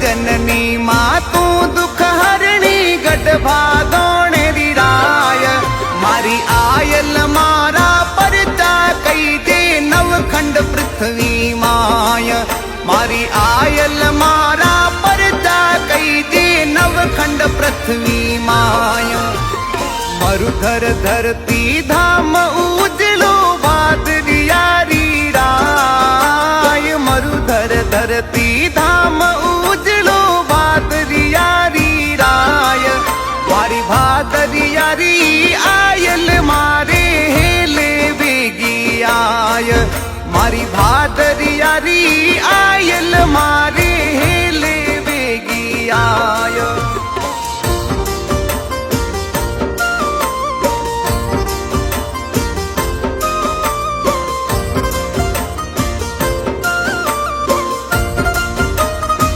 जननी माँ तू दुख हरणी गढ़ भादोणे रीराय मारी आयल मारा परचा कई दे नवखंड पृथ्वी माय मारी आयल मारा परचा कई दे नवखंड पृथ्वी माय मरुधर धरती धाम उजलो भादरिया रीराय मरुधर धरती धाम उजलो भादरिया रीराय मारी भादरिया री आयल मारे हेले बेगी आय मारी भादरिया री